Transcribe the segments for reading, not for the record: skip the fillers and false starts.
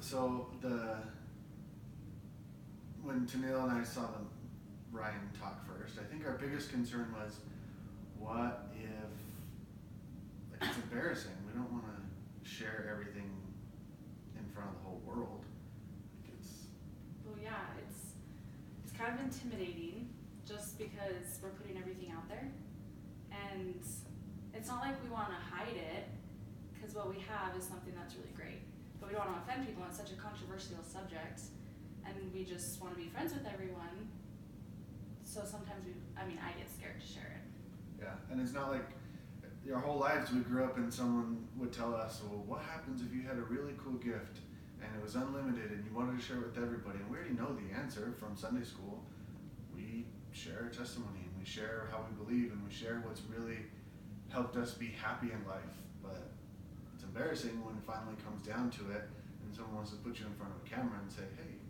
So when Tanil and I saw Ryan talk first, I think our biggest concern was, what if, like, it's embarrassing. We don't want to share everything in front of the whole world. Well, yeah, it's kind of intimidating just because we're putting everything out there, and it's not like we want to hide it, because what we have is something that's really great, but we don't want to offend people. It's such a controversial subject, and we just want to be friends with everyone. So sometimes I get scared to share it. Yeah, and it's not like our whole lives we grew up and someone would tell us, well, what happens if you had a really cool gift and it was unlimited and you wanted to share it with everybody? And we already know the answer from Sunday school. We share our testimony and we share how we believe and we share what's really helped us be happy in life. But it's embarrassing when it finally comes down to it and someone wants to put you in front of a camera and say, hey,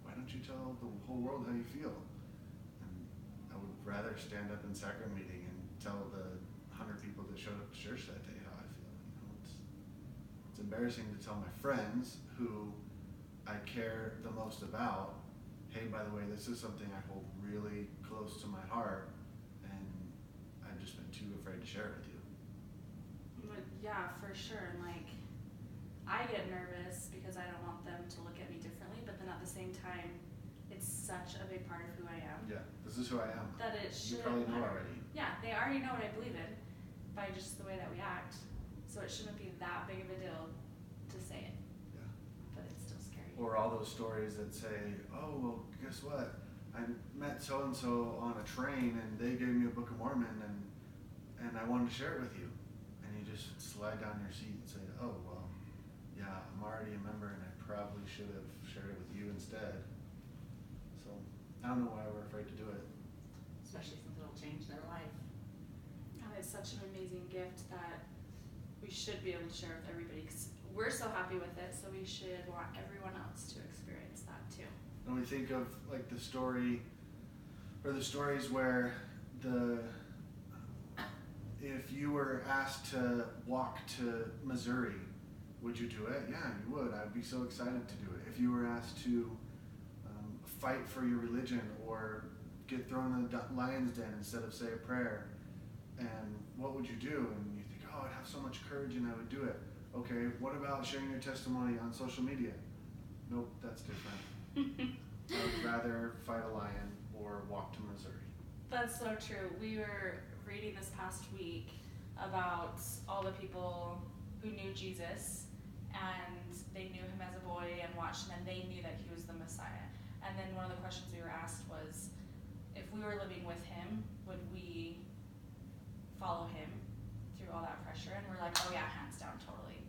why don't you tell the whole world how you feel? And I would rather stand up in sacrament meeting and tell the 100 people that showed up to church that day how I feel. It's embarrassing to tell my friends who I care the most about, hey, by the way, this is something I hold really close to my heart, and I've just been too afraid to share it with you. But yeah, for sure. And like, I get nervous because I don't want them to look at me differently, but then at the same time, it's such a big part of who I am. Yeah, this is who I am. That it should. You probably know already. Yeah, they already know what I believe in by just the way that we act. So it shouldn't be that big of a deal to say it. Yeah. But it's still scary. Or all those stories that say, oh, well, guess what? I met so-and-so on a train and they gave me a Book of Mormon and I wanted to share it with you. And you just slide down your seat and say, oh, well, yeah, I'm already a member and I probably should have shared it with you instead. So I don't know why we're afraid to do it. Especially since it'll change their life. And it's such an amazing gift that we should be able to share with everybody, because we're so happy with it, so we should want everyone else to experience that too. And we think of like the story, or the stories where if you were asked to walk to Missouri, would you do it? Yeah, you would. I'd be so excited to do it. If you were asked to fight for your religion or get thrown in the lion's den instead of say a prayer, and what would you do? And you think, oh, I'd have so much courage and I would do it. Okay, what about sharing your testimony on social media? Nope, that's different. I would rather fight a lion or walk to Missouri. That's so true. We were reading this past week about all the people who knew Jesus and they knew him as a boy and watched him and they knew that he was the Messiah. And then one of the questions we were asked was, if we were living with him, would we follow him through all that pressure? And we're like, oh yeah, hands down, totally.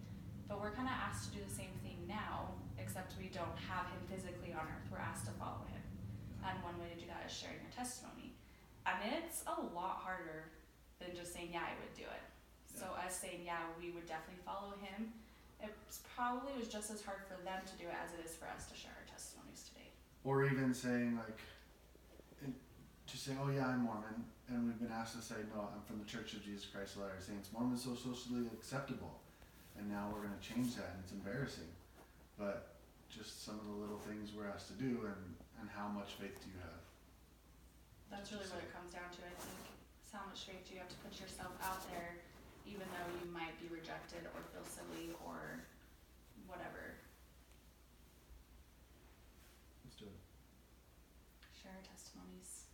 But we're kind of asked to do the same thing now, except we don't have him physically on earth. We're asked to follow him. And one way to do that is sharing your testimony. And it's a lot harder than just saying, yeah, I would do it. So us saying, yeah, we would definitely follow him, it probably was just as hard for them to do it as it is for us to share our testimonies today. Or even saying like, just saying, oh yeah, I'm Mormon, and we've been asked to say, no, I'm from the Church of Jesus Christ of Latter-day Saints. Mormon's so socially acceptable, and now we're going to change that, and it's embarrassing. But just some of the little things we're asked to do, and how much faith do you have? That's really what it comes down to, I think. It's how much faith do you have to put yourself out there, even though you might be rejected or feel silly or whatever. Let's do it. Share our testimonies.